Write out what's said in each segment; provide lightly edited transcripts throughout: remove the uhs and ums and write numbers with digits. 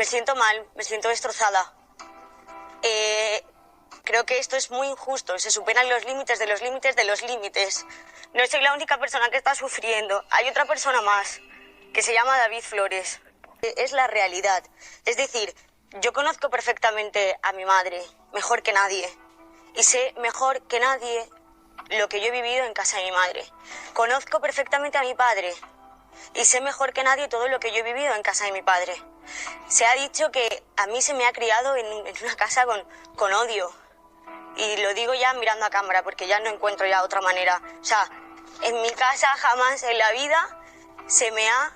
Me siento mal, me siento destrozada. Creo que esto es muy injusto, se superan los límites de los límites de los límites. No soy la única persona que está sufriendo, hay otra persona más, que se llama David Flores. Es la realidad, es decir, yo conozco perfectamente a mi madre, mejor que nadie, y sé mejor que nadie lo que yo he vivido en casa de mi madre. Conozco perfectamente a mi padre, y sé mejor que nadie todo lo que yo he vivido en casa de mi padre. Se ha dicho que a mí se me ha criado en una casa con odio. Y lo digo ya mirando a cámara, porque ya no encuentro ya otra manera. O sea, en mi casa jamás en la vida se me ha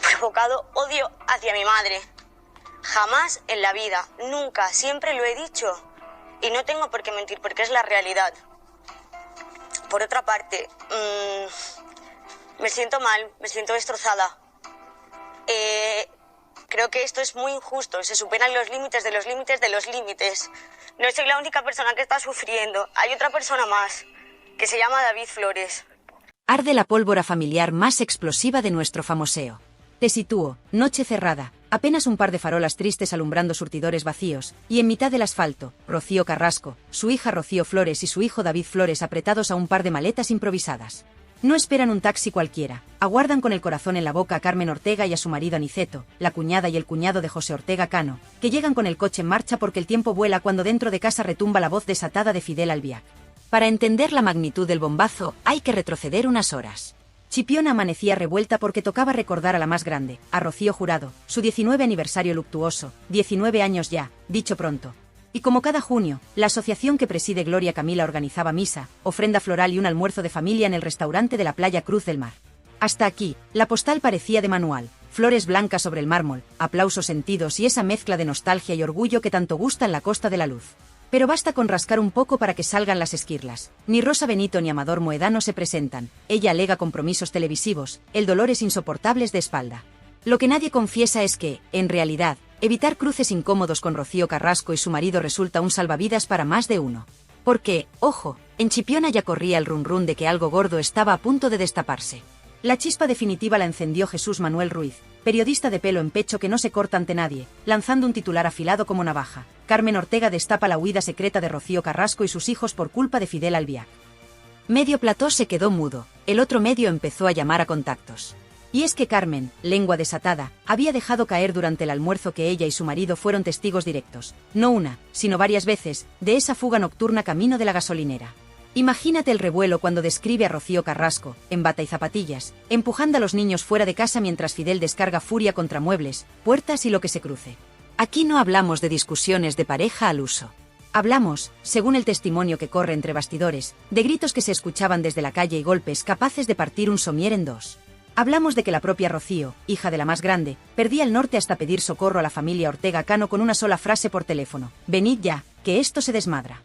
provocado odio hacia mi madre. Jamás en la vida, nunca, siempre lo he dicho. Y no tengo por qué mentir, porque es la realidad. Por otra parte, me siento mal, me siento destrozada. Creo que esto es muy injusto, se superan los límites de los límites de los límites. No soy la única persona que está sufriendo, hay otra persona más, que se llama David Flores. Arde la pólvora familiar más explosiva de nuestro famoseo. Te sitúo, noche cerrada, apenas un par de farolas tristes alumbrando surtidores vacíos, y en mitad del asfalto, Rocío Carrasco, su hija Rocío Flores y su hijo David Flores apretados a un par de maletas improvisadas. No esperan un taxi cualquiera, aguardan con el corazón en la boca a Carmen Ortega y a su marido Aniceto, la cuñada y el cuñado de José Ortega Cano, que llegan con el coche en marcha porque el tiempo vuela cuando dentro de casa retumba la voz desatada de Fidel Albiac. Para entender la magnitud del bombazo, hay que retroceder unas horas. Chipiona amanecía revuelta porque tocaba recordar a la más grande, a Rocío Jurado, su 19 aniversario luctuoso, 19 años ya, dicho pronto. Y como cada junio, la asociación que preside Gloria Camila organizaba misa, ofrenda floral y un almuerzo de familia en el restaurante de la playa Cruz del Mar. Hasta aquí, la postal parecía de manual, flores blancas sobre el mármol, aplausos sentidos y esa mezcla de nostalgia y orgullo que tanto gusta en la Costa de la Luz. Pero basta con rascar un poco para que salgan las esquirlas. Ni Rosa Benito ni Amador Moedano se presentan, ella alega compromisos televisivos, el dolores insoportables de espalda. Lo que nadie confiesa es que, en realidad, evitar cruces incómodos con Rocío Carrasco y su marido resulta un salvavidas para más de uno. Porque, ojo, en Chipiona ya corría el run run de que algo gordo estaba a punto de destaparse. La chispa definitiva la encendió Jesús Manuel Ruiz, periodista de pelo en pecho que no se corta ante nadie, lanzando un titular afilado como navaja. Carmen Ortega destapa la huida secreta de Rocío Carrasco y sus hijos por culpa de Fidel Albiac. Medio plató se quedó mudo, el otro medio empezó a llamar a contactos. Y es que Carmen, lengua desatada, había dejado caer durante el almuerzo que ella y su marido fueron testigos directos, no una, sino varias veces, de esa fuga nocturna camino de la gasolinera. Imagínate el revuelo cuando describe a Rocío Carrasco, en bata y zapatillas, empujando a los niños fuera de casa mientras Fidel descarga furia contra muebles, puertas y lo que se cruce. Aquí no hablamos de discusiones de pareja al uso. Hablamos, según el testimonio que corre entre bastidores, de gritos que se escuchaban desde la calle y golpes capaces de partir un somier en dos. Hablamos de que la propia Rocío, hija de la más grande, perdía el norte hasta pedir socorro a la familia Ortega Cano con una sola frase por teléfono: «Venid ya, que esto se desmadra».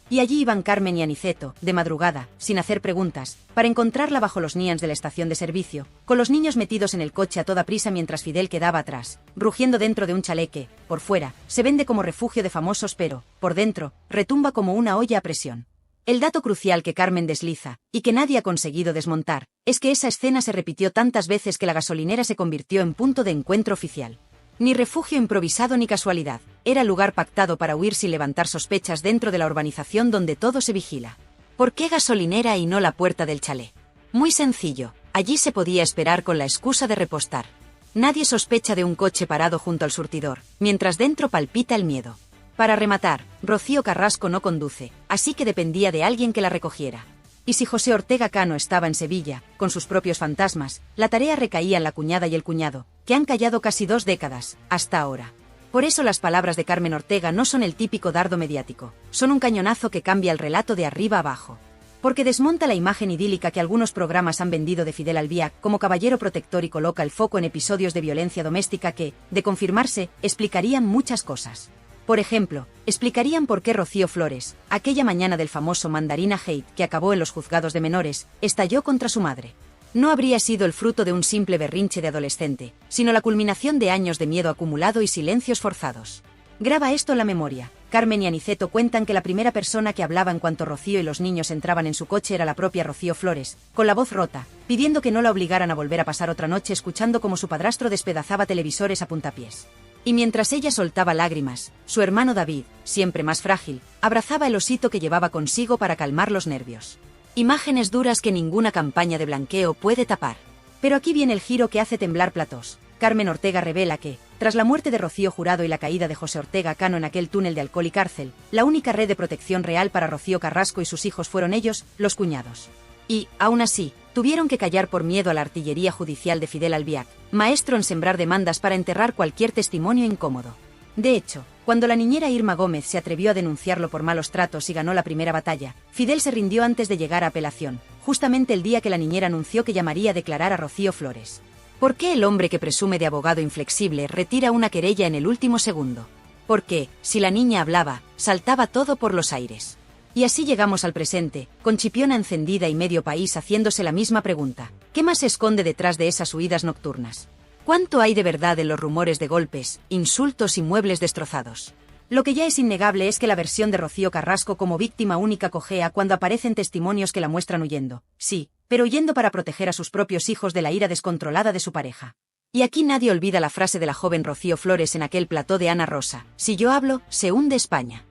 Y allí iban Carmen y Aniceto, de madrugada, sin hacer preguntas, para encontrarla bajo los nians de la estación de servicio, con los niños metidos en el coche a toda prisa mientras Fidel quedaba atrás, rugiendo dentro de un chalet que, por fuera, se vende como refugio de famosos pero, por dentro, retumba como una olla a presión. El dato crucial que Carmen desliza, y que nadie ha conseguido desmontar, es que esa escena se repitió tantas veces que la gasolinera se convirtió en punto de encuentro oficial. Ni refugio improvisado ni casualidad, era lugar pactado para huir sin levantar sospechas dentro de la urbanización donde todo se vigila. ¿Por qué gasolinera y no la puerta del chalet? Muy sencillo, allí se podía esperar con la excusa de repostar. Nadie sospecha de un coche parado junto al surtidor, mientras dentro palpita el miedo. Para rematar, Rocío Carrasco no conduce, así que dependía de alguien que la recogiera. Y si José Ortega Cano estaba en Sevilla, con sus propios fantasmas, la tarea recaía en la cuñada y el cuñado, que han callado casi 2 décadas, hasta ahora. Por eso las palabras de Carmen Ortega no son el típico dardo mediático, son un cañonazo que cambia el relato de arriba abajo. Porque desmonta la imagen idílica que algunos programas han vendido de Fidel Albiac como caballero protector y coloca el foco en episodios de violencia doméstica que, de confirmarse, explicarían muchas cosas. Por ejemplo, explicarían por qué Rocío Flores, aquella mañana del famoso Mandarina Hate que acabó en los juzgados de menores, estalló contra su madre. No habría sido el fruto de un simple berrinche de adolescente, sino la culminación de años de miedo acumulado y silencios forzados. Graba esto en la memoria, Carmen y Aniceto cuentan que la primera persona que hablaba en cuanto Rocío y los niños entraban en su coche era la propia Rocío Flores, con la voz rota, pidiendo que no la obligaran a volver a pasar otra noche escuchando cómo su padrastro despedazaba televisores a puntapiés. Y mientras ella soltaba lágrimas, su hermano David, siempre más frágil, abrazaba el osito que llevaba consigo para calmar los nervios. Imágenes duras que ninguna campaña de blanqueo puede tapar. Pero aquí viene el giro que hace temblar platós. Carmen Ortega revela que, tras la muerte de Rocío Jurado y la caída de José Ortega Cano en aquel túnel de alcohol y cárcel, la única red de protección real para Rocío Carrasco y sus hijos fueron ellos, los cuñados. Y, aún así, tuvieron que callar por miedo a la artillería judicial de Fidel Albiac, maestro en sembrar demandas para enterrar cualquier testimonio incómodo. De hecho, cuando la niñera Irma Gómez se atrevió a denunciarlo por malos tratos y ganó la primera batalla, Fidel se rindió antes de llegar a apelación, justamente el día que la niñera anunció que llamaría a declarar a Rocío Flores. ¿Por qué el hombre que presume de abogado inflexible retira una querella en el último segundo? Porque, si la niña hablaba, saltaba todo por los aires. Y así llegamos al presente, con Chipiona encendida y medio país haciéndose la misma pregunta. ¿Qué más se esconde detrás de esas huidas nocturnas? ¿Cuánto hay de verdad en los rumores de golpes, insultos y muebles destrozados? Lo que ya es innegable es que la versión de Rocío Carrasco como víctima única cojea cuando aparecen testimonios que la muestran huyendo. Sí, pero huyendo para proteger a sus propios hijos de la ira descontrolada de su pareja. Y aquí nadie olvida la frase de la joven Rocío Flores en aquel plató de Ana Rosa: si yo hablo, se hunde España.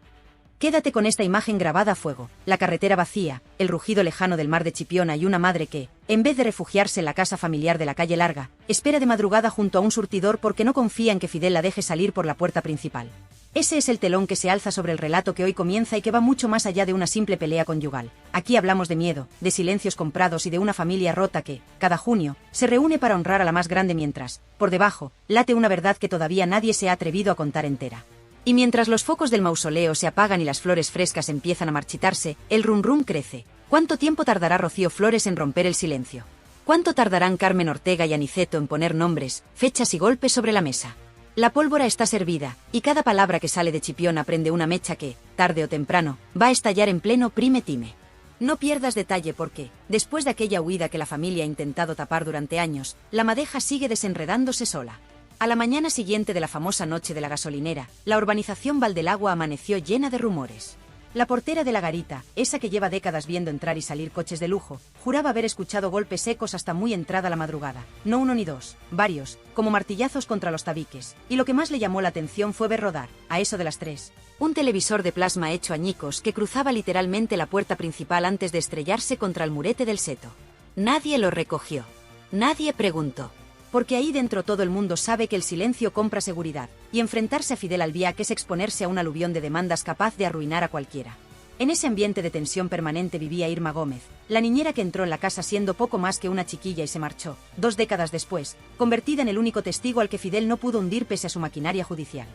Quédate con esta imagen grabada a fuego, la carretera vacía, el rugido lejano del mar de Chipiona y una madre que, en vez de refugiarse en la casa familiar de la calle Larga, espera de madrugada junto a un surtidor porque no confía en que Fidel la deje salir por la puerta principal. Ese es el telón que se alza sobre el relato que hoy comienza y que va mucho más allá de una simple pelea conyugal. Aquí hablamos de miedo, de silencios comprados y de una familia rota que, cada junio, se reúne para honrar a la más grande mientras, por debajo, late una verdad que todavía nadie se ha atrevido a contar entera. Y mientras los focos del mausoleo se apagan y las flores frescas empiezan a marchitarse, el rum rum crece. ¿Cuánto tiempo tardará Rocío Flores en romper el silencio? ¿Cuánto tardarán Carmen Ortega y Aniceto en poner nombres, fechas y golpes sobre la mesa? La pólvora está servida, y cada palabra que sale de Chipiona prende una mecha que, tarde o temprano, va a estallar en pleno prime time. No pierdas detalle porque, después de aquella huida que la familia ha intentado tapar durante años, la madeja sigue desenredándose sola. A la mañana siguiente de la famosa noche de la gasolinera, la urbanización Valdelagua amaneció llena de rumores. La portera de la garita, esa que lleva décadas viendo entrar y salir coches de lujo, juraba haber escuchado golpes secos hasta muy entrada la madrugada. No uno ni dos, varios, como martillazos contra los tabiques. Y lo que más le llamó la atención fue ver rodar, a eso de las 3, un televisor de plasma hecho añicos que cruzaba literalmente la puerta principal antes de estrellarse contra el murete del seto. Nadie lo recogió. Nadie preguntó. Porque ahí dentro todo el mundo sabe que el silencio compra seguridad, y enfrentarse a Fidel Albiac es exponerse a un aluvión de demandas capaz de arruinar a cualquiera. En ese ambiente de tensión permanente vivía Irma Gómez, la niñera que entró en la casa siendo poco más que una chiquilla y se marchó, 2 décadas después, convertida en el único testigo al que Fidel no pudo hundir pese a su maquinaria judicial.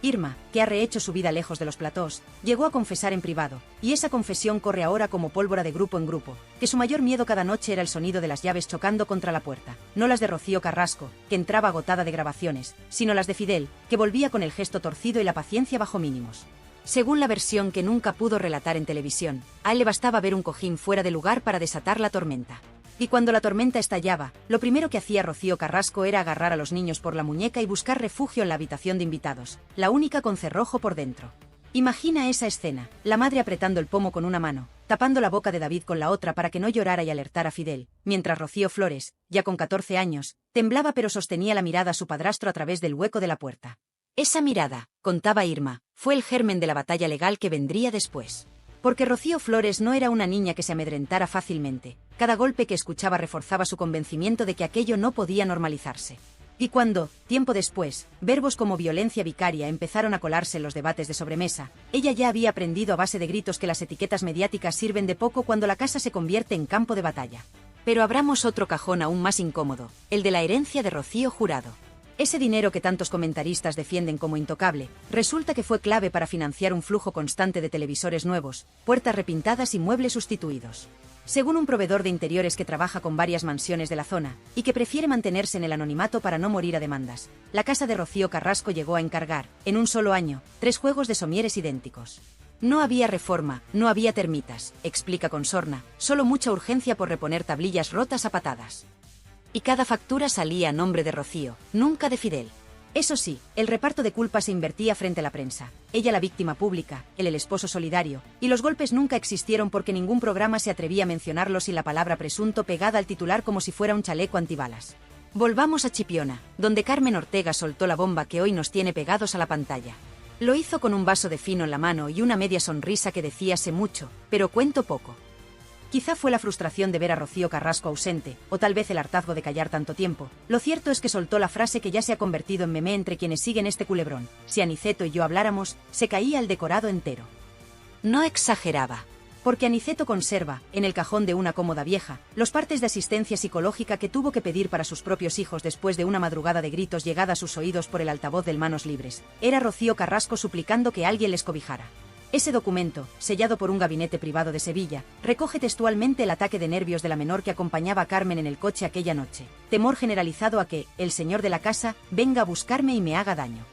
Irma, que ha rehecho su vida lejos de los platós, llegó a confesar en privado, y esa confesión corre ahora como pólvora de grupo en grupo, que su mayor miedo cada noche era el sonido de las llaves chocando contra la puerta, no las de Rocío Carrasco, que entraba agotada de grabaciones, sino las de Fidel, que volvía con el gesto torcido y la paciencia bajo mínimos. Según la versión que nunca pudo relatar en televisión, a él le bastaba ver un cojín fuera de lugar para desatar la tormenta. Y cuando la tormenta estallaba, lo primero que hacía Rocío Carrasco era agarrar a los niños por la muñeca y buscar refugio en la habitación de invitados, la única con cerrojo por dentro. Imagina esa escena, la madre apretando el pomo con una mano, tapando la boca de David con la otra para que no llorara y alertara a Fidel, mientras Rocío Flores, ya con 14 años, temblaba pero sostenía la mirada a su padrastro a través del hueco de la puerta. Esa mirada, contaba Irma, fue el germen de la batalla legal que vendría después. Porque Rocío Flores no era una niña que se amedrentara fácilmente. Cada golpe que escuchaba reforzaba su convencimiento de que aquello no podía normalizarse. Y cuando, tiempo después, verbos como violencia vicaria empezaron a colarse en los debates de sobremesa, ella ya había aprendido a base de gritos que las etiquetas mediáticas sirven de poco cuando la casa se convierte en campo de batalla. Pero abramos otro cajón aún más incómodo, el de la herencia de Rocío Jurado. Ese dinero que tantos comentaristas defienden como intocable, resulta que fue clave para financiar un flujo constante de televisores nuevos, puertas repintadas y muebles sustituidos. Según un proveedor de interiores que trabaja con varias mansiones de la zona, y que prefiere mantenerse en el anonimato para no morir a demandas, la casa de Rocío Carrasco llegó a encargar, en un solo año, 3 juegos de somieres idénticos. No había reforma, no había termitas, explica con sorna, solo mucha urgencia por reponer tablillas rotas a patadas. Y cada factura salía a nombre de Rocío, nunca de Fidel. Eso sí, el reparto de culpa se invertía frente a la prensa. Ella la víctima pública, él el esposo solidario, y los golpes nunca existieron porque ningún programa se atrevía a mencionarlos y la palabra presunto pegada al titular como si fuera un chaleco antibalas. Volvamos a Chipiona, donde Carmen Ortega soltó la bomba que hoy nos tiene pegados a la pantalla. Lo hizo con un vaso de fino en la mano y una media sonrisa que decía sé mucho, pero cuento poco. Quizá fue la frustración de ver a Rocío Carrasco ausente, o tal vez el hartazgo de callar tanto tiempo. Lo cierto es que soltó la frase que ya se ha convertido en meme entre quienes siguen este culebrón. Si Aniceto y yo habláramos, se caía el decorado entero. No exageraba. Porque Aniceto conserva, en el cajón de una cómoda vieja, los partes de asistencia psicológica que tuvo que pedir para sus propios hijos después de una madrugada de gritos llegada a sus oídos por el altavoz del Manos Libres. Era Rocío Carrasco suplicando que alguien les cobijara. Ese documento, sellado por un gabinete privado de Sevilla, recoge textualmente el ataque de nervios de la menor que acompañaba a Carmen en el coche aquella noche. Temor generalizado a que, el señor de la casa, venga a buscarme y me haga daño.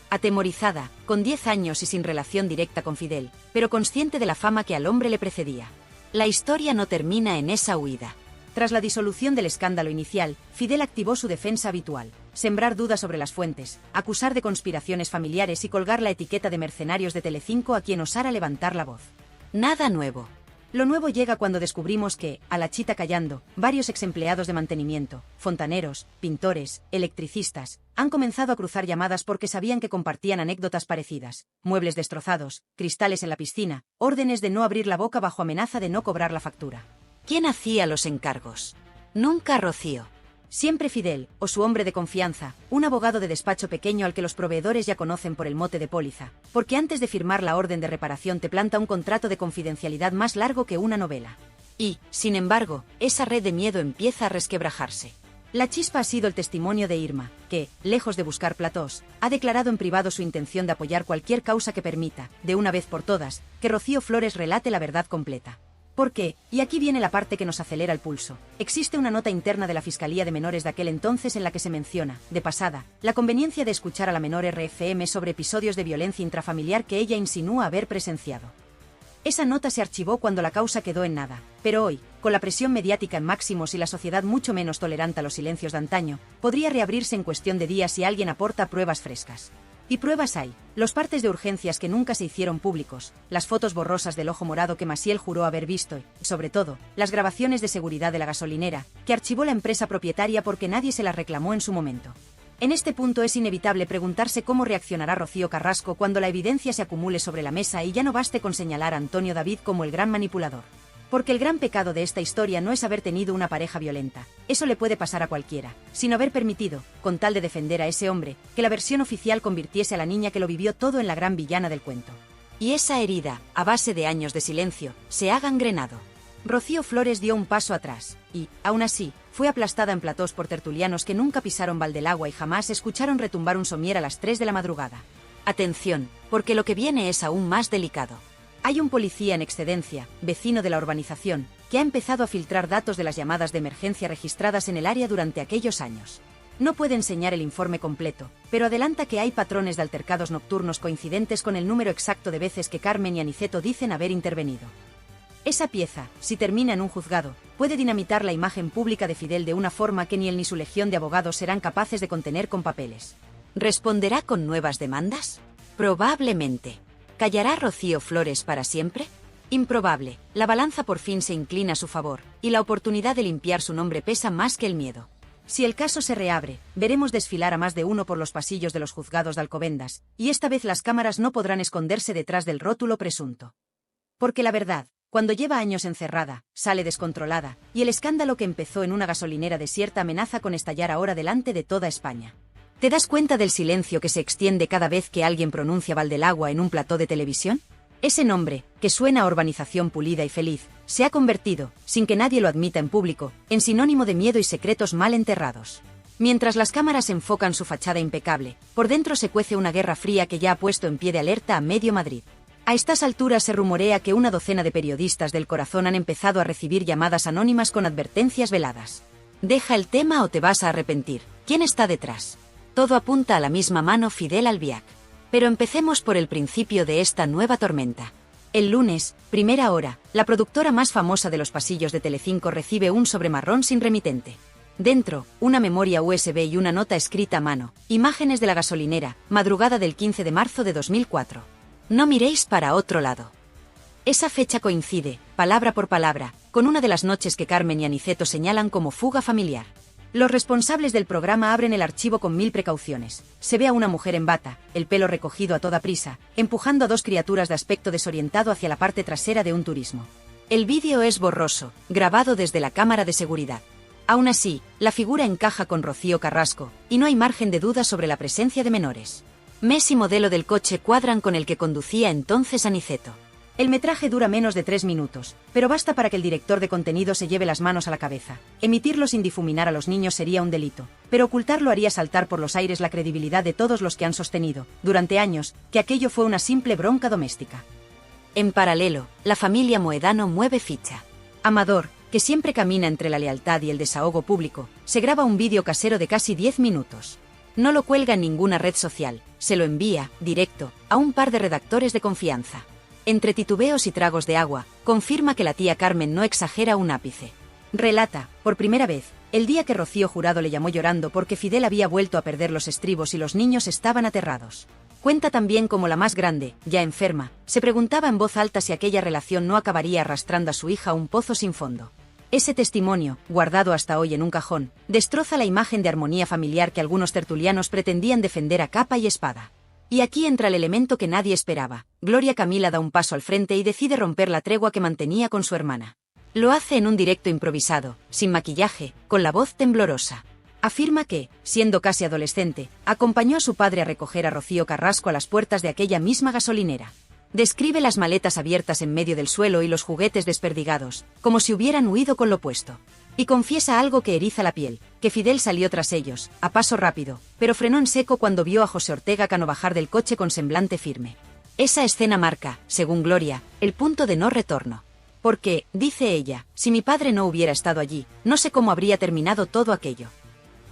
Atemorizada, con 10 años y sin relación directa con Fidel, pero consciente de la fama que al hombre le precedía. La historia no termina en esa huida. Tras la disolución del escándalo inicial, Fidel activó su defensa habitual: sembrar dudas sobre las fuentes, acusar de conspiraciones familiares y colgar la etiqueta de mercenarios de Telecinco a quien osara levantar la voz. Nada nuevo. Lo nuevo llega cuando descubrimos que, a la chita callando, varios exempleados de mantenimiento, fontaneros, pintores, electricistas, han comenzado a cruzar llamadas porque sabían que compartían anécdotas parecidas: muebles destrozados, cristales en la piscina, órdenes de no abrir la boca bajo amenaza de no cobrar la factura. ¿Quién hacía los encargos? Nunca Rocío. Siempre Fidel, o su hombre de confianza, un abogado de despacho pequeño al que los proveedores ya conocen por el mote de póliza, porque antes de firmar la orden de reparación te planta un contrato de confidencialidad más largo que una novela. Y, sin embargo, esa red de miedo empieza a resquebrajarse. La chispa ha sido el testimonio de Irma, que, lejos de buscar platós, ha declarado en privado su intención de apoyar cualquier causa que permita, de una vez por todas, que Rocío Flores relate la verdad completa. Porque, y aquí viene la parte que nos acelera el pulso, existe una nota interna de la Fiscalía de Menores de aquel entonces en la que se menciona, de pasada, la conveniencia de escuchar a la menor RFM sobre episodios de violencia intrafamiliar que ella insinúa haber presenciado. Esa nota se archivó cuando la causa quedó en nada, pero hoy, con la presión mediática en máximos y la sociedad mucho menos tolerante a los silencios de antaño, podría reabrirse en cuestión de días si alguien aporta pruebas frescas. Y pruebas hay: los partes de urgencias que nunca se hicieron públicos, las fotos borrosas del ojo morado que Maciel juró haber visto y, sobre todo, las grabaciones de seguridad de la gasolinera, que archivó la empresa propietaria porque nadie se las reclamó en su momento. En este punto es inevitable preguntarse cómo reaccionará Rocío Carrasco cuando la evidencia se acumule sobre la mesa y ya no baste con señalar a Antonio David como el gran manipulador. Porque el gran pecado de esta historia no es haber tenido una pareja violenta, eso le puede pasar a cualquiera, sino haber permitido, con tal de defender a ese hombre, que la versión oficial convirtiese a la niña que lo vivió todo en la gran villana del cuento. Y esa herida, a base de años de silencio, se ha gangrenado. Rocío Flores dio un paso atrás, y, aún así, fue aplastada en platós por tertulianos que nunca pisaron Valdelagua y jamás escucharon retumbar un somier a las 3 de la madrugada. Atención, porque lo que viene es aún más delicado. Hay un policía en excedencia, vecino de la urbanización, que ha empezado a filtrar datos de las llamadas de emergencia registradas en el área durante aquellos años. No puede enseñar el informe completo, pero adelanta que hay patrones de altercados nocturnos coincidentes con el número exacto de veces que Carmen y Aniceto dicen haber intervenido. Esa pieza, si termina en un juzgado, puede dinamitar la imagen pública de Fidel de una forma que ni él ni su legión de abogados serán capaces de contener con papeles. ¿Responderá con nuevas demandas? Probablemente. ¿Callará Rocío Flores para siempre? Improbable. La balanza por fin se inclina a su favor, y la oportunidad de limpiar su nombre pesa más que el miedo. Si el caso se reabre, veremos desfilar a más de uno por los pasillos de los juzgados de Alcobendas, y esta vez las cámaras no podrán esconderse detrás del rótulo presunto. Porque la verdad, cuando lleva años encerrada, sale descontrolada, y el escándalo que empezó en una gasolinera desierta amenaza con estallar ahora delante de toda España. ¿Te das cuenta del silencio que se extiende cada vez que alguien pronuncia Valdelagua en un plató de televisión? Ese nombre, que suena a urbanización pulida y feliz, se ha convertido, sin que nadie lo admita en público, en sinónimo de miedo y secretos mal enterrados. Mientras las cámaras enfocan su fachada impecable, por dentro se cuece una guerra fría que ya ha puesto en pie de alerta a medio Madrid. A estas alturas se rumorea que una docena de periodistas del corazón han empezado a recibir llamadas anónimas con advertencias veladas. Deja el tema o te vas a arrepentir. ¿Quién está detrás? Todo apunta a la misma mano: Fidel Albiac. Pero empecemos por el principio de esta nueva tormenta. El lunes, primera hora, la productora más famosa de los pasillos de Telecinco recibe un sobre marrón sin remitente. Dentro, una memoria USB y una nota escrita a mano. Imágenes de la gasolinera, madrugada del 15 de marzo de 2004. No miréis para otro lado. Esa fecha coincide, palabra por palabra, con una de las noches que Carmen y Aniceto señalan como fuga familiar. Los responsables del programa abren el archivo con 1000 precauciones. Se ve a una mujer en bata, el pelo recogido a toda prisa, empujando a 2 criaturas de aspecto desorientado hacia la parte trasera de un turismo. El vídeo es borroso, grabado desde la cámara de seguridad. Aún así, la figura encaja con Rocío Carrasco, y no hay margen de duda sobre la presencia de menores. Mes y modelo del coche cuadran con el que conducía entonces Aniceto. El metraje dura menos de 3 minutos, pero basta para que el director de contenido se lleve las manos a la cabeza. Emitirlo sin difuminar a los niños sería un delito, pero ocultarlo haría saltar por los aires la credibilidad de todos los que han sostenido, durante años, que aquello fue una simple bronca doméstica. En paralelo, la familia Moedano mueve ficha. Amador, que siempre camina entre la lealtad y el desahogo público, se graba un vídeo casero de casi 10 minutos. No lo cuelga en ninguna red social, se lo envía, directo, a un par de redactores de confianza. Entre titubeos y tragos de agua, confirma que la tía Carmen no exagera un ápice. Relata, por primera vez, el día que Rocío Jurado le llamó llorando porque Fidel había vuelto a perder los estribos y los niños estaban aterrados. Cuenta también cómo la más grande, ya enferma, se preguntaba en voz alta si aquella relación no acabaría arrastrando a su hija a un pozo sin fondo. Ese testimonio, guardado hasta hoy en un cajón, destroza la imagen de armonía familiar que algunos tertulianos pretendían defender a capa y espada. Y aquí entra el elemento que nadie esperaba. Gloria Camila da un paso al frente y decide romper la tregua que mantenía con su hermana. Lo hace en un directo improvisado, sin maquillaje, con la voz temblorosa. Afirma que, siendo casi adolescente, acompañó a su padre a recoger a Rocío Carrasco a las puertas de aquella misma gasolinera. Describe las maletas abiertas en medio del suelo y los juguetes desperdigados, como si hubieran huido con lo puesto. Y confiesa algo que eriza la piel, que Fidel salió tras ellos, a paso rápido, pero frenó en seco cuando vio a José Ortega Cano bajar del coche con semblante firme. Esa escena marca, según Gloria, el punto de no retorno. Porque, dice ella, si mi padre no hubiera estado allí, no sé cómo habría terminado todo aquello.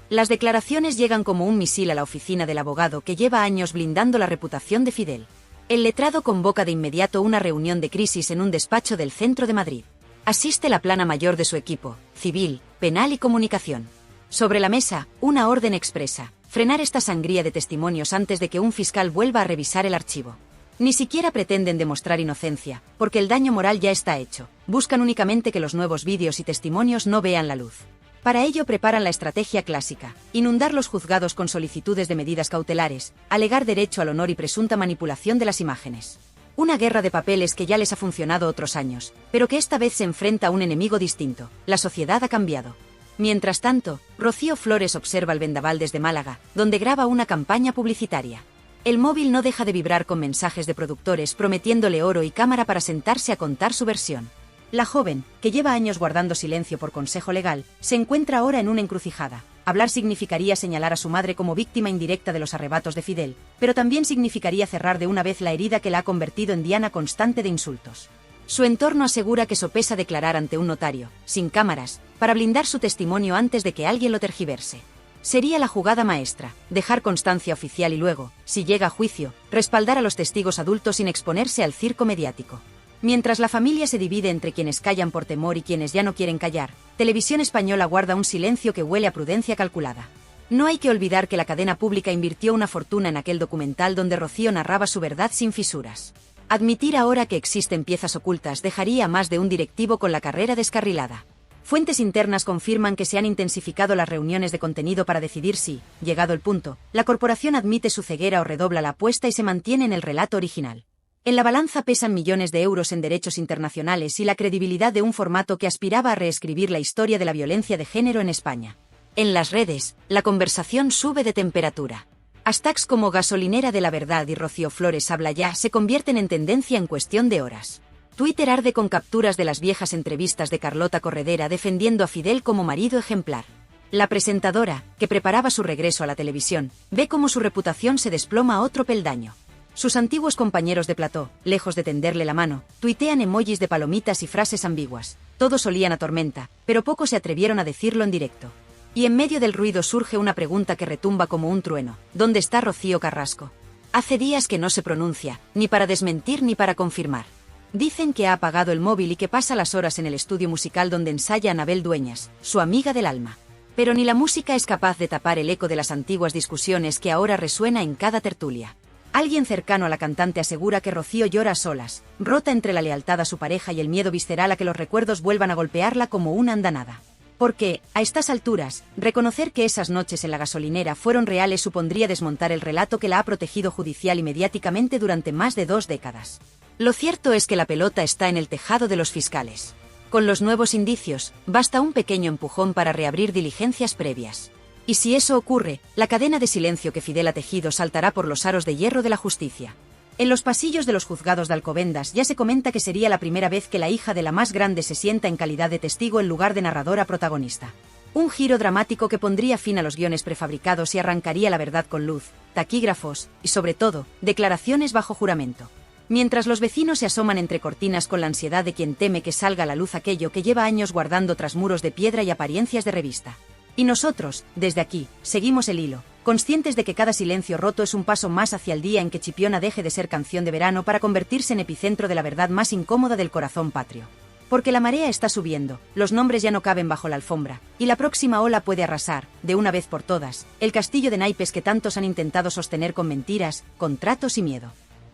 Las declaraciones llegan como un misil a la oficina del abogado que lleva años blindando la reputación de Fidel. El letrado convoca de inmediato una reunión de crisis en un despacho del centro de Madrid. Asiste la plana mayor de su equipo, civil, penal y comunicación. Sobre la mesa, una orden expresa: frenar esta sangría de testimonios antes de que un fiscal vuelva a revisar el archivo. Ni siquiera pretenden demostrar inocencia, porque el daño moral ya está hecho. Buscan únicamente que los nuevos vídeos y testimonios no vean la luz. Para ello preparan la estrategia clásica: inundar los juzgados con solicitudes de medidas cautelares, alegar derecho al honor y presunta manipulación de las imágenes. Una guerra de papeles que ya les ha funcionado otros años, pero que esta vez se enfrenta a un enemigo distinto. La sociedad ha cambiado. Mientras tanto, Rocío Flores observa el vendaval desde Málaga, donde graba una campaña publicitaria. El móvil no deja de vibrar con mensajes de productores prometiéndole oro y cámara para sentarse a contar su versión. La joven, que lleva años guardando silencio por consejo legal, se encuentra ahora en una encrucijada. Hablar significaría señalar a su madre como víctima indirecta de los arrebatos de Fidel, pero también significaría cerrar de una vez la herida que la ha convertido en diana constante de insultos. Su entorno asegura que sopesa declarar ante un notario, sin cámaras, para blindar su testimonio antes de que alguien lo tergiverse. Sería la jugada maestra: dejar constancia oficial y luego, si llega a juicio, respaldar a los testigos adultos sin exponerse al circo mediático. Mientras la familia se divide entre quienes callan por temor y quienes ya no quieren callar, Televisión Española guarda un silencio que huele a prudencia calculada. No hay que olvidar que la cadena pública invirtió una fortuna en aquel documental donde Rocío narraba su verdad sin fisuras. Admitir ahora que existen piezas ocultas dejaría a más de un directivo con la carrera descarrilada. Fuentes internas confirman que se han intensificado las reuniones de contenido para decidir si, llegado el punto, la corporación admite su ceguera o redobla la apuesta y se mantiene en el relato original. En la balanza pesan millones de euros en derechos internacionales y la credibilidad de un formato que aspiraba a reescribir la historia de la violencia de género en España. En las redes, la conversación sube de temperatura. Hashtags como Gasolinera de la Verdad y Rocío Flores habla ya se convierten en tendencia en cuestión de horas. Twitter arde con capturas de las viejas entrevistas de Carlota Corredera defendiendo a Fidel como marido ejemplar. La presentadora, que preparaba su regreso a la televisión, ve cómo su reputación se desploma a otro peldaño. Sus antiguos compañeros de plató, lejos de tenderle la mano, tuitean emojis de palomitas y frases ambiguas. Todos olían a tormenta, pero pocos se atrevieron a decirlo en directo. Y en medio del ruido surge una pregunta que retumba como un trueno: ¿dónde está Rocío Carrasco? Hace días que no se pronuncia, ni para desmentir ni para confirmar. Dicen que ha apagado el móvil y que pasa las horas en el estudio musical donde ensaya Anabel Dueñas, su amiga del alma. Pero ni la música es capaz de tapar el eco de las antiguas discusiones que ahora resuena en cada tertulia. Alguien cercano a la cantante asegura que Rocío llora a solas, rota entre la lealtad a su pareja y el miedo visceral a que los recuerdos vuelvan a golpearla como una andanada. Porque, a estas alturas, reconocer que esas noches en la gasolinera fueron reales supondría desmontar el relato que la ha protegido judicial y mediáticamente durante más de 2 décadas. Lo cierto es que la pelota está en el tejado de los fiscales. Con los nuevos indicios, basta un pequeño empujón para reabrir diligencias previas. Y si eso ocurre, la cadena de silencio que Fidel ha tejido saltará por los aros de hierro de la justicia. En los pasillos de los juzgados de Alcobendas ya se comenta que sería la primera vez que la hija de la más grande se sienta en calidad de testigo en lugar de narradora protagonista. Un giro dramático que pondría fin a los guiones prefabricados y arrancaría la verdad con luz, taquígrafos y, sobre todo, declaraciones bajo juramento. Mientras los vecinos se asoman entre cortinas con la ansiedad de quien teme que salga a la luz aquello que lleva años guardando tras muros de piedra y apariencias de revista. Y nosotros, desde aquí, seguimos el hilo, conscientes de que cada silencio roto es un paso más hacia el día en que Chipiona deje de ser canción de verano para convertirse en epicentro de la verdad más incómoda del corazón patrio. Porque la marea está subiendo, los nombres ya no caben bajo la alfombra, y la próxima ola puede arrasar, de una vez por todas, el castillo de naipes que tantos han intentado sostener con mentiras, contratos y miedo.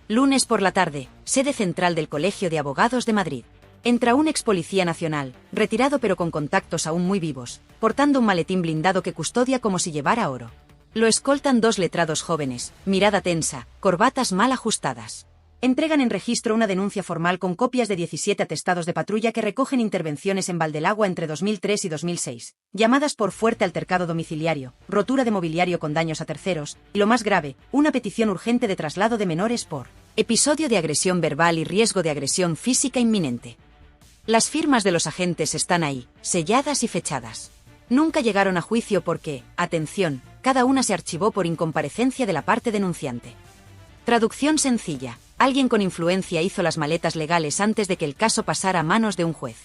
Lunes por la tarde, sede central del Colegio de Abogados de Madrid. Entra un ex policía nacional, retirado pero con contactos aún muy vivos, portando un maletín blindado que custodia como si llevara oro. Lo escoltan 2 letrados jóvenes, mirada tensa, corbatas mal ajustadas. Entregan en registro una denuncia formal con copias de 17 atestados de patrulla que recogen intervenciones en Valdelagua entre 2003 y 2006, llamadas por fuerte altercado domiciliario, rotura de mobiliario con daños a terceros, y lo más grave, una petición urgente de traslado de menores por episodio de agresión verbal y riesgo de agresión física inminente. Las firmas de los agentes están ahí, selladas y fechadas. Nunca llegaron a juicio porque, atención, cada una se archivó por incomparecencia de la parte denunciante. Traducción sencilla, alguien con influencia hizo las maletas legales antes de que el caso pasara a manos de un juez.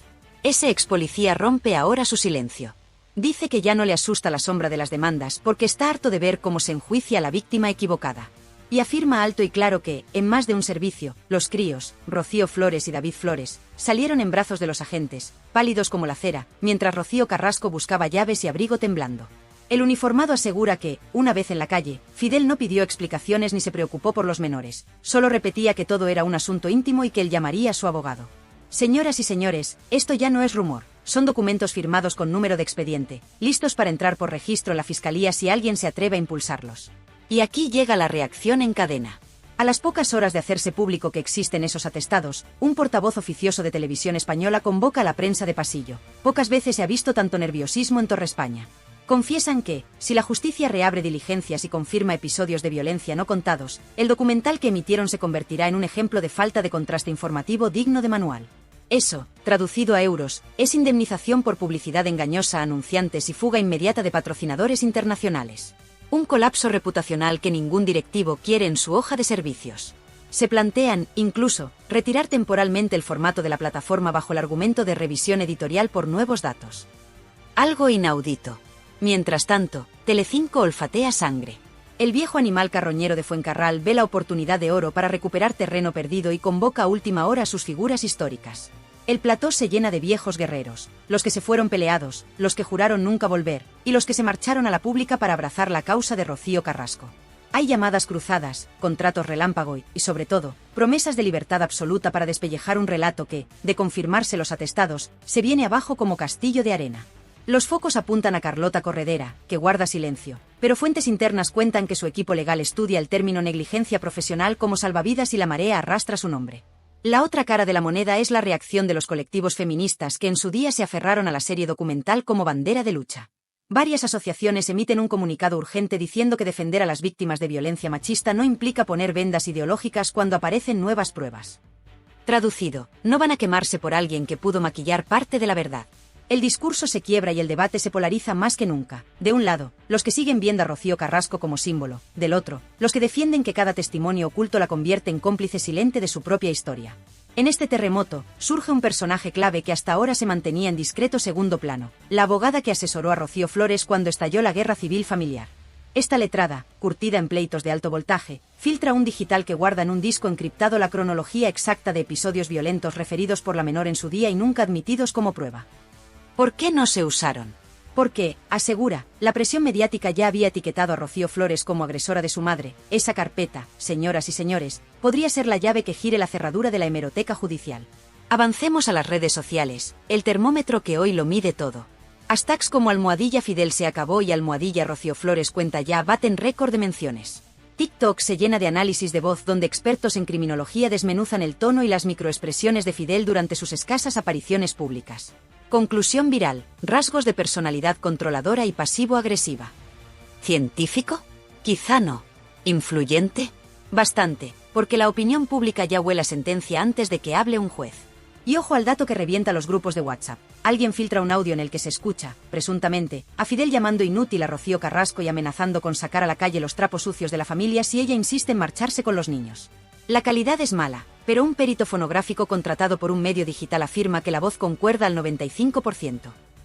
Ese ex policía rompe ahora su silencio. Dice que ya no le asusta la sombra de las demandas porque está harto de ver cómo se enjuicia a la víctima equivocada. Y afirma alto y claro que, en más de un servicio, los críos, Rocío Flores y David Flores, salieron en brazos de los agentes, pálidos como la cera, mientras Rocío Carrasco buscaba llaves y abrigo temblando. El uniformado asegura que, una vez en la calle, Fidel no pidió explicaciones ni se preocupó por los menores, solo repetía que todo era un asunto íntimo y que él llamaría a su abogado. Señoras y señores, esto ya no es rumor, son documentos firmados con número de expediente, listos para entrar por registro en la fiscalía si alguien se atreve a impulsarlos. Y aquí llega la reacción en cadena. A las pocas horas de hacerse público que existen esos atestados, un portavoz oficioso de Televisión Española convoca a la prensa de pasillo. Pocas veces se ha visto tanto nerviosismo en Torre España. Confiesan que, si la justicia reabre diligencias y confirma episodios de violencia no contados, el documental que emitieron se convertirá en un ejemplo de falta de contraste informativo digno de manual. Eso, traducido a euros, es indemnización por publicidad engañosa a anunciantes y fuga inmediata de patrocinadores internacionales. Un colapso reputacional que ningún directivo quiere en su hoja de servicios. Se plantean, incluso, retirar temporalmente el formato de la plataforma bajo el argumento de revisión editorial por nuevos datos. Algo inaudito. Mientras tanto, Telecinco olfatea sangre. El viejo animal carroñero de Fuencarral ve la oportunidad de oro para recuperar terreno perdido y convoca a última hora a sus figuras históricas. El plató se llena de viejos guerreros, los que se fueron peleados, los que juraron nunca volver, y los que se marcharon a la pública para abrazar la causa de Rocío Carrasco. Hay llamadas cruzadas, contratos relámpago y, sobre todo, promesas de libertad absoluta para despellejar un relato que, de confirmarse los atestados, se viene abajo como castillo de arena. Los focos apuntan a Carlota Corredera, que guarda silencio, pero fuentes internas cuentan que su equipo legal estudia el término negligencia profesional como salvavidas y la marea arrastra su nombre. La otra cara de la moneda es la reacción de los colectivos feministas que en su día se aferraron a la serie documental como bandera de lucha. Varias asociaciones emiten un comunicado urgente diciendo que defender a las víctimas de violencia machista no implica poner vendas ideológicas cuando aparecen nuevas pruebas. Traducido, no van a quemarse por alguien que pudo maquillar parte de la verdad. El discurso se quiebra y el debate se polariza más que nunca. De un lado, los que siguen viendo a Rocío Carrasco como símbolo. Del otro, los que defienden que cada testimonio oculto la convierte en cómplice silente de su propia historia. En este terremoto, surge un personaje clave que hasta ahora se mantenía en discreto segundo plano, la abogada que asesoró a Rocío Flores cuando estalló la guerra civil familiar. Esta letrada, curtida en pleitos de alto voltaje, filtra un digital que guarda en un disco encriptado la cronología exacta de episodios violentos referidos por la menor en su día y nunca admitidos como prueba. ¿Por qué no se usaron? Porque, asegura, la presión mediática ya había etiquetado a Rocío Flores como agresora de su madre. Esa carpeta, señoras y señores, podría ser la llave que gire la cerradura de la hemeroteca judicial. Avancemos a las redes sociales, el termómetro que hoy lo mide todo. Hashtags como almohadilla Fidel se acabó y almohadilla Rocío Flores cuenta ya baten récord de menciones. TikTok se llena de análisis de voz donde expertos en criminología desmenuzan el tono y las microexpresiones de Fidel durante sus escasas apariciones públicas. Conclusión viral, rasgos de personalidad controladora y pasivo-agresiva. ¿Científico? Quizá no. ¿Influyente? Bastante, porque la opinión pública ya huele a sentencia antes de que hable un juez. Y ojo al dato que revienta los grupos de WhatsApp. Alguien filtra un audio en el que se escucha, presuntamente, a Fidel llamando inútil a Rocío Carrasco y amenazando con sacar a la calle los trapos sucios de la familia si ella insiste en marcharse con los niños. La calidad es mala, pero un perito fonográfico contratado por un medio digital afirma que la voz concuerda al 95%.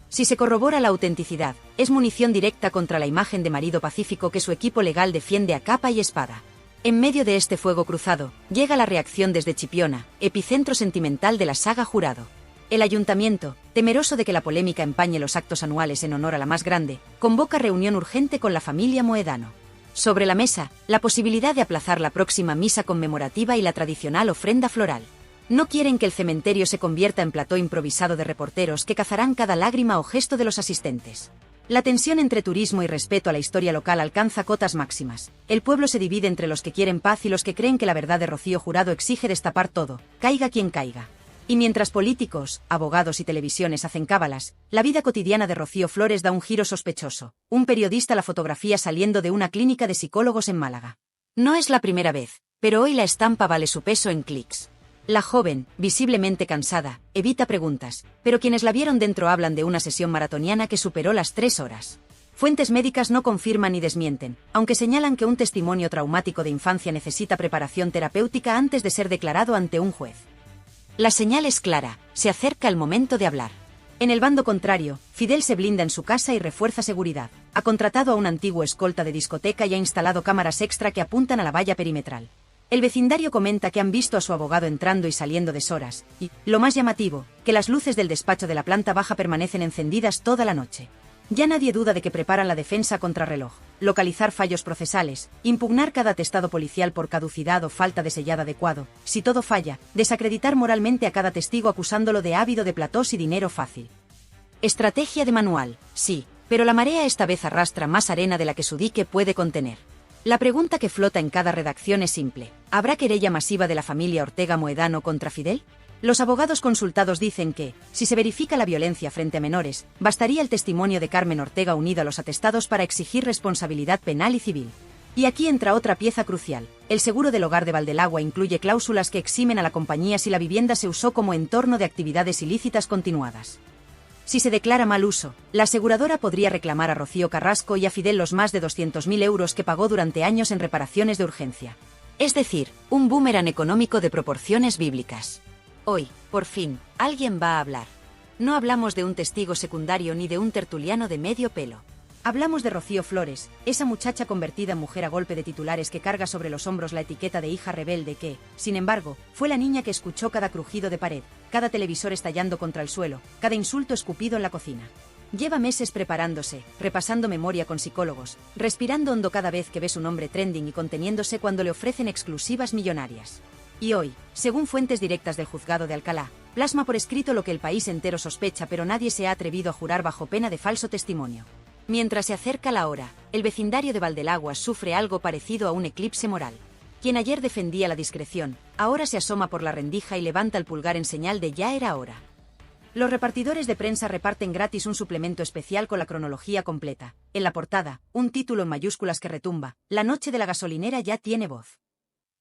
Si se corrobora la autenticidad, es munición directa contra la imagen de marido pacífico que su equipo legal defiende a capa y espada. En medio de este fuego cruzado, llega la reacción desde Chipiona, epicentro sentimental de la saga Jurado. El ayuntamiento, temeroso de que la polémica empañe los actos anuales en honor a la más grande, convoca reunión urgente con la familia Moedano. Sobre la mesa, la posibilidad de aplazar la próxima misa conmemorativa y la tradicional ofrenda floral. No quieren que el cementerio se convierta en plató improvisado de reporteros que cazarán cada lágrima o gesto de los asistentes. La tensión entre turismo y respeto a la historia local alcanza cotas máximas. El pueblo se divide entre los que quieren paz y los que creen que la verdad de Rocío Jurado exige destapar todo, caiga quien caiga. Y mientras políticos, abogados y televisiones hacen cábalas, la vida cotidiana de Rocío Flores da un giro sospechoso. Un periodista la fotografía saliendo de una clínica de psicólogos en Málaga. No es la primera vez, pero hoy la estampa vale su peso en clics. La joven, visiblemente cansada, evita preguntas, pero quienes la vieron dentro hablan de una sesión maratoniana que superó las 3 horas. Fuentes médicas no confirman ni desmienten, aunque señalan que un testimonio traumático de infancia necesita preparación terapéutica antes de ser declarado ante un juez. La señal es clara, se acerca el momento de hablar. En el bando contrario, Fidel se blinda en su casa y refuerza seguridad. Ha contratado a un antiguo escolta de discoteca y ha instalado cámaras extra que apuntan a la valla perimetral. El vecindario comenta que han visto a su abogado entrando y saliendo deshoras, y, lo más llamativo, que las luces del despacho de la planta baja permanecen encendidas toda la noche. Ya nadie duda de que preparan la defensa contrarreloj, localizar fallos procesales, impugnar cada atestado policial por caducidad o falta de sellado adecuado, si todo falla, desacreditar moralmente a cada testigo acusándolo de ávido de platós y dinero fácil. Estrategia de manual, sí, pero la marea esta vez arrastra más arena de la que su dique puede contener. La pregunta que flota en cada redacción es simple: ¿habrá querella masiva de la familia Ortega Moedano contra Fidel? Los abogados consultados dicen que, si se verifica la violencia frente a menores, bastaría el testimonio de Carmen Ortega unido a los atestados para exigir responsabilidad penal y civil. Y aquí entra otra pieza crucial. El seguro del hogar de Valdelagua incluye cláusulas que eximen a la compañía si la vivienda se usó como entorno de actividades ilícitas continuadas. Si se declara mal uso, la aseguradora podría reclamar a Rocío Carrasco y a Fidel los más de 200.000 euros que pagó durante años en reparaciones de urgencia. Es decir, un boomerang económico de proporciones bíblicas. Hoy, por fin, alguien va a hablar. No hablamos de un testigo secundario ni de un tertuliano de medio pelo. Hablamos de Rocío Flores, esa muchacha convertida en mujer a golpe de titulares que carga sobre los hombros la etiqueta de hija rebelde que, sin embargo, fue la niña que escuchó cada crujido de pared, cada televisor estallando contra el suelo, cada insulto escupido en la cocina. Lleva meses preparándose, repasando memoria con psicólogos, respirando hondo cada vez que ve su nombre trending y conteniéndose cuando le ofrecen exclusivas millonarias. Y hoy, según fuentes directas del juzgado de Alcalá, plasma por escrito lo que el país entero sospecha pero nadie se ha atrevido a jurar bajo pena de falso testimonio. Mientras se acerca la hora, el vecindario de Valdelagua sufre algo parecido a un eclipse moral. Quien ayer defendía la discreción, ahora se asoma por la rendija y levanta el pulgar en señal de ya era hora. Los repartidores de prensa reparten gratis un suplemento especial con la cronología completa. En la portada, un título en mayúsculas que retumba: La noche de la gasolinera ya tiene voz.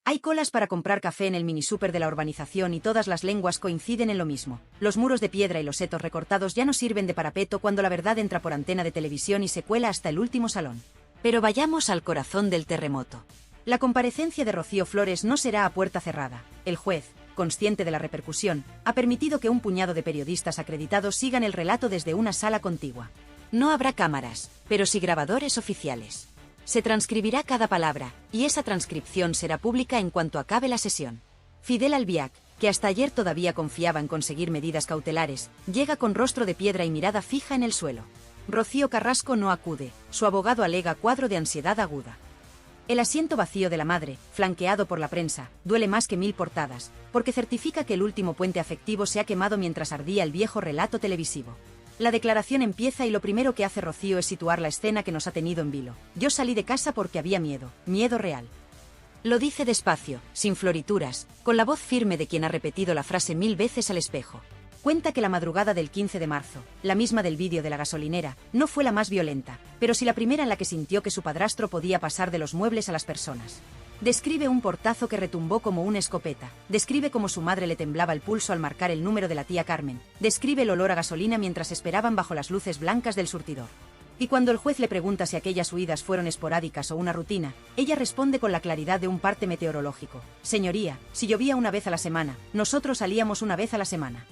Hay colas para comprar café en el minisúper de la urbanización y todas las lenguas coinciden en lo mismo. Los muros de piedra y los setos recortados ya no sirven de parapeto cuando la verdad entra por antena de televisión y se cuela hasta el último salón. Pero vayamos al corazón del terremoto. La comparecencia de Rocío Flores no será a puerta cerrada. El juez, consciente de la repercusión, ha permitido que un puñado de periodistas acreditados sigan el relato desde una sala contigua. No habrá cámaras, pero sí grabadores oficiales. Se transcribirá cada palabra, y esa transcripción será pública en cuanto acabe la sesión. Fidel Albiac, que hasta ayer todavía confiaba en conseguir medidas cautelares, llega con rostro de piedra y mirada fija en el suelo. Rocío Carrasco no acude, su abogado alega cuadro de ansiedad aguda. El asiento vacío de la madre, flanqueado por la prensa, duele más que 1000 portadas, porque certifica que el último puente afectivo se ha quemado mientras ardía el viejo relato televisivo. La declaración empieza y lo primero que hace Rocío es situar la escena que nos ha tenido en vilo. Yo salí de casa porque había miedo, miedo real. Lo dice despacio, sin florituras, con la voz firme de quien ha repetido la frase 1000 veces al espejo. Cuenta que la madrugada del 15 de marzo, la misma del vídeo de la gasolinera, no fue la más violenta, pero sí la primera en la que sintió que su padrastro podía pasar de los muebles a las personas. Describe un portazo que retumbó como una escopeta, describe cómo su madre le temblaba el pulso al marcar el número de la tía Carmen, describe el olor a gasolina mientras esperaban bajo las luces blancas del surtidor. Y cuando el juez le pregunta si aquellas huidas fueron esporádicas o una rutina, ella responde con la claridad de un parte meteorológico. Señoría, si llovía una vez a la semana, nosotros salíamos una vez a la semana.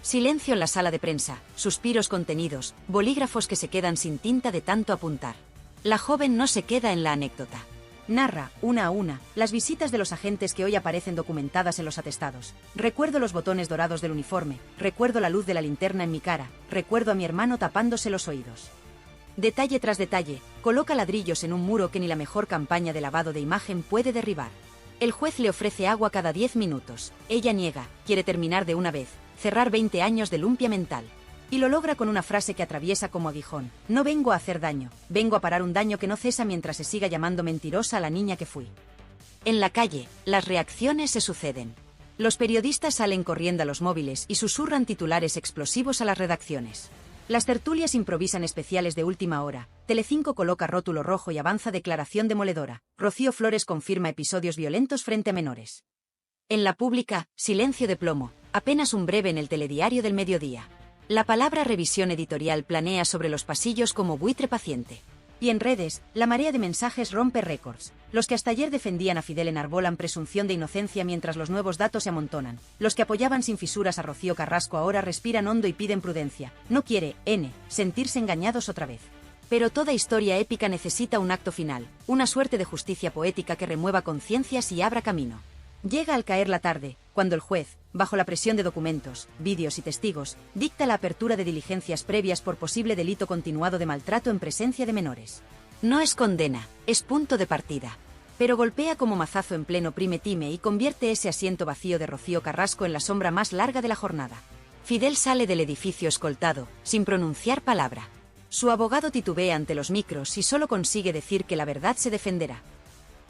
Silencio en la sala de prensa, suspiros contenidos, bolígrafos que se quedan sin tinta de tanto apuntar. La joven no se queda en la anécdota. Narra, una a una, las visitas de los agentes que hoy aparecen documentadas en los atestados. Recuerdo los botones dorados del uniforme, recuerdo la luz de la linterna en mi cara, recuerdo a mi hermano tapándose los oídos. Detalle tras detalle, coloca ladrillos en un muro que ni la mejor campaña de lavado de imagen puede derribar. El juez le ofrece agua cada 10 minutos. Ella niega, quiere terminar de una vez, cerrar 20 años de lumpia mental. Y lo logra con una frase que atraviesa como aguijón. No vengo a hacer daño, vengo a parar un daño que no cesa mientras se siga llamando mentirosa a la niña que fui. En la calle, las reacciones se suceden. Los periodistas salen corriendo a los móviles y susurran titulares explosivos a las redacciones. Las tertulias improvisan especiales de última hora. Telecinco coloca rótulo rojo y avanza declaración demoledora. Rocío Flores confirma episodios violentos frente a menores. En la pública, silencio de plomo, apenas un breve en el telediario del mediodía. La palabra revisión editorial planea sobre los pasillos como buitre paciente. Y en redes, la marea de mensajes rompe récords. Los que hasta ayer defendían a Fidel enarbolan presunción de inocencia mientras los nuevos datos se amontonan. Los que apoyaban sin fisuras a Rocío Carrasco ahora respiran hondo y piden prudencia. No quiere, sentirse engañados otra vez. Pero toda historia épica necesita un acto final, una suerte de justicia poética que remueva conciencias y abra camino. Llega al caer la tarde, cuando el juez, bajo la presión de documentos, vídeos y testigos, dicta la apertura de diligencias previas por posible delito continuado de maltrato en presencia de menores. No es condena, es punto de partida. Pero golpea como mazazo en pleno prime time y convierte ese asiento vacío de Rocío Carrasco en la sombra más larga de la jornada. Fidel sale del edificio escoltado, sin pronunciar palabra. Su abogado titubea ante los micros y solo consigue decir que la verdad se defenderá.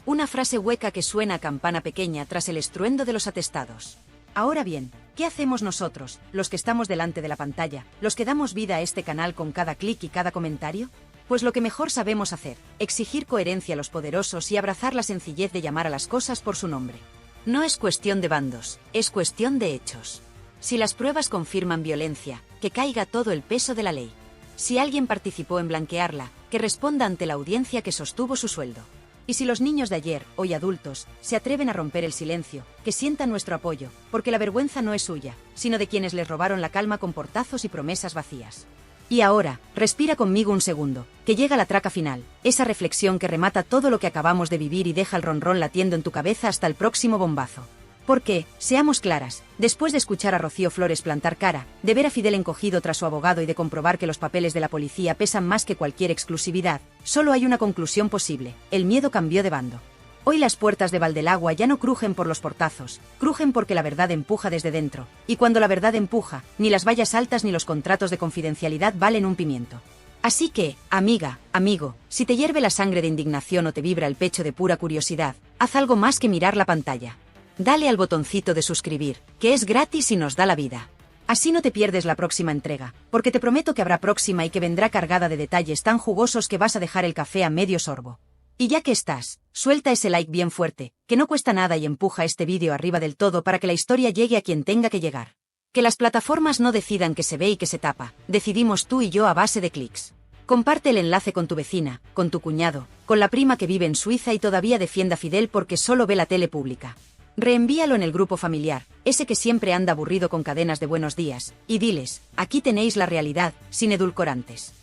Una frase hueca que suena a campana pequeña tras el estruendo de los atestados. Ahora bien, ¿qué hacemos nosotros, los que estamos delante de la pantalla, los que damos vida a este canal con cada clic y cada comentario? Pues lo que mejor sabemos hacer, exigir coherencia a los poderosos y abrazar la sencillez de llamar a las cosas por su nombre. No es cuestión de bandos, es cuestión de hechos. Si las pruebas confirman violencia, que caiga todo el peso de la ley. Si alguien participó en blanquearla, que responda ante la audiencia que sostuvo su sueldo. Y si los niños de ayer, hoy adultos, se atreven a romper el silencio, que sientan nuestro apoyo, porque la vergüenza no es suya, sino de quienes les robaron la calma con portazos y promesas vacías. Y ahora, respira conmigo un segundo, que llega la traca final, esa reflexión que remata todo lo que acabamos de vivir y deja el ronrón latiendo en tu cabeza hasta el próximo bombazo. Porque, seamos claras, después de escuchar a Rocío Flores plantar cara, de ver a Fidel encogido tras su abogado y de comprobar que los papeles de la policía pesan más que cualquier exclusividad, solo hay una conclusión posible: el miedo cambió de bando. Hoy las puertas de Valdelagua ya no crujen por los portazos, crujen porque la verdad empuja desde dentro, y cuando la verdad empuja, ni las vallas altas ni los contratos de confidencialidad valen un pimiento. Así que, amiga, amigo, si te hierve la sangre de indignación o te vibra el pecho de pura curiosidad, haz algo más que mirar la pantalla. Dale al botoncito de suscribir, que es gratis y nos da la vida. Así no te pierdes la próxima entrega, porque te prometo que habrá próxima y que vendrá cargada de detalles tan jugosos que vas a dejar el café a medio sorbo. Y ya que estás, suelta ese like bien fuerte, que no cuesta nada y empuja este vídeo arriba del todo para que la historia llegue a quien tenga que llegar. Que las plataformas no decidan que se ve y que se tapa, decidimos tú y yo a base de clics. Comparte el enlace con tu vecina, con tu cuñado, con la prima que vive en Suiza y todavía defienda a Fidel porque solo ve la tele pública. Reenvíalo en el grupo familiar, ese que siempre anda aburrido con cadenas de buenos días, y diles, aquí tenéis la realidad, sin edulcorantes.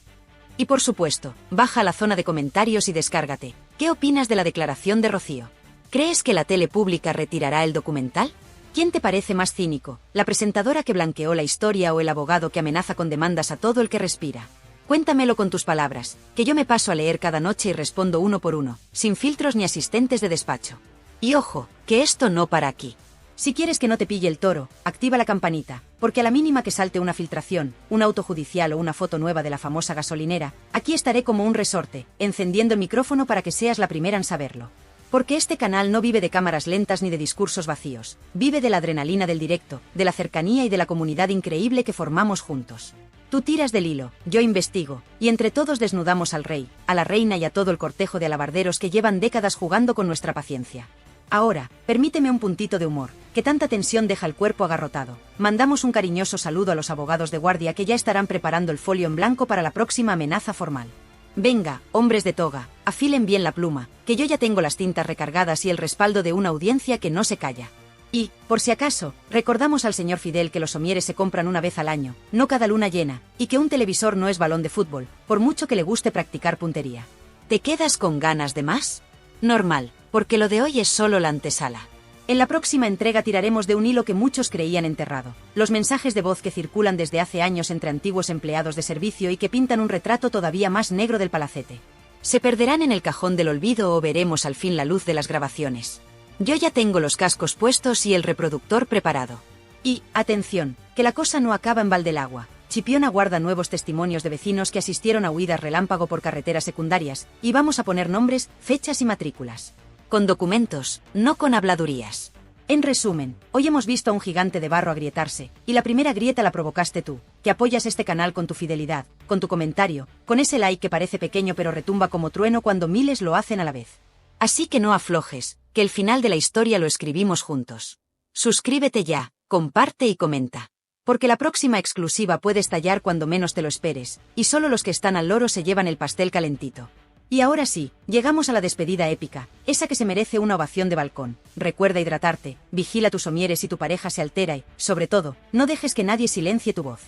Y por supuesto, baja a la zona de comentarios y descárgate. ¿Qué opinas de la declaración de Rocío? ¿Crees que la tele pública retirará el documental? ¿Quién te parece más cínico, la presentadora que blanqueó la historia o el abogado que amenaza con demandas a todo el que respira? Cuéntamelo con tus palabras, que yo me paso a leer cada noche y respondo uno por uno, sin filtros ni asistentes de despacho. Y ojo, que esto no para aquí. Si quieres que no te pille el toro, activa la campanita, porque a la mínima que salte una filtración, un auto judicial o una foto nueva de la famosa gasolinera, aquí estaré como un resorte, encendiendo el micrófono para que seas la primera en saberlo. Porque este canal no vive de cámaras lentas ni de discursos vacíos, vive de la adrenalina del directo, de la cercanía y de la comunidad increíble que formamos juntos. Tú tiras del hilo, yo investigo, y entre todos desnudamos al rey, a la reina y a todo el cortejo de alabarderos que llevan décadas jugando con nuestra paciencia. Ahora, permíteme un puntito de humor, que tanta tensión deja el cuerpo agarrotado. Mandamos un cariñoso saludo a los abogados de guardia que ya estarán preparando el folio en blanco para la próxima amenaza formal. Venga, hombres de toga, afilen bien la pluma, que yo ya tengo las tintas recargadas y el respaldo de una audiencia que no se calla. Y, por si acaso, recordamos al señor Fidel que los somieres se compran una vez al año, no cada luna llena, y que un televisor no es balón de fútbol, por mucho que le guste practicar puntería. ¿Te quedas con ganas de más? Normal, porque lo de hoy es solo la antesala. En la próxima entrega tiraremos de un hilo que muchos creían enterrado, los mensajes de voz que circulan desde hace años entre antiguos empleados de servicio y que pintan un retrato todavía más negro del palacete. ¿Se perderán en el cajón del olvido o veremos al fin la luz de las grabaciones? Yo ya tengo los cascos puestos y el reproductor preparado. Y, atención, que la cosa no acaba en Valdelagua. Chipiona guarda nuevos testimonios de vecinos que asistieron a huidas relámpago por carreteras secundarias, y vamos a poner nombres, fechas y matrículas. Con documentos, no con habladurías. En resumen, hoy hemos visto a un gigante de barro agrietarse, y la primera grieta la provocaste tú, que apoyas este canal con tu fidelidad, con tu comentario, con ese like que parece pequeño pero retumba como trueno cuando miles lo hacen a la vez. Así que no aflojes, que el final de la historia lo escribimos juntos. Suscríbete ya, comparte y comenta. Porque la próxima exclusiva puede estallar cuando menos te lo esperes, y solo los que están al loro se llevan el pastel calentito. Y ahora sí, llegamos a la despedida épica, esa que se merece una ovación de balcón. Recuerda hidratarte, vigila tus somieres si tu pareja se altera y, sobre todo, no dejes que nadie silencie tu voz.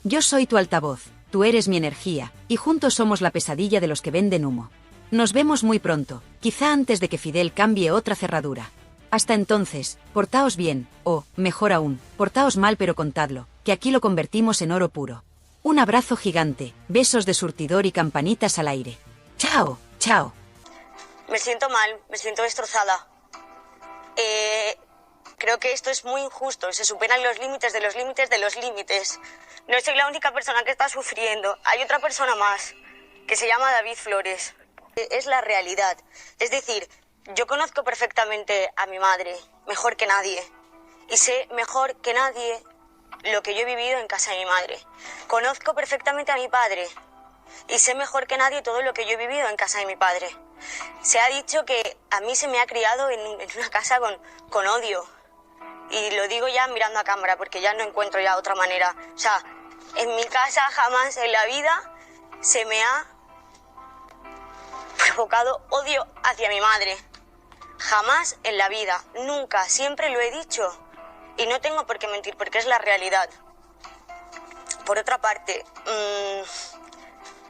Yo soy tu altavoz, tú eres mi energía, y juntos somos la pesadilla de los que venden humo. Nos vemos muy pronto, quizá antes de que Fidel cambie otra cerradura. Hasta entonces, portaos bien, o, mejor aún, portaos mal pero contadlo, que aquí lo convertimos en oro puro. Un abrazo gigante, besos de surtidor y campanitas al aire. ¡Chao! ¡Chao! Me siento mal, me siento destrozada. Creo que esto es muy injusto, se superan los límites de los límites de los límites. No soy la única persona que está sufriendo, hay otra persona más, que se llama David Flores. Es la realidad, es decir, yo conozco perfectamente a mi madre, mejor que nadie, y sé mejor que nadie lo que yo he vivido en casa de mi madre. Conozco perfectamente a mi padre, y sé mejor que nadie todo lo que yo he vivido en casa de mi padre. Se ha dicho que a mí se me ha criado en una casa con odio, y lo digo ya mirando a cámara, porque ya no encuentro ya otra manera. O sea, en mi casa jamás en la vida se me ha provocado odio hacia mi madre. Jamás en la vida, nunca, siempre lo he dicho. Y no tengo por qué mentir, porque es la realidad. Por otra parte,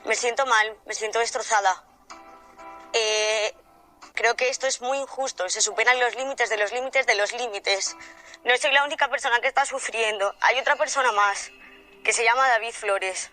me siento mal, me siento destrozada. Creo que esto es muy injusto, se superan los límites de los límites de los límites. No soy la única persona que está sufriendo, hay otra persona más, que se llama David Flores.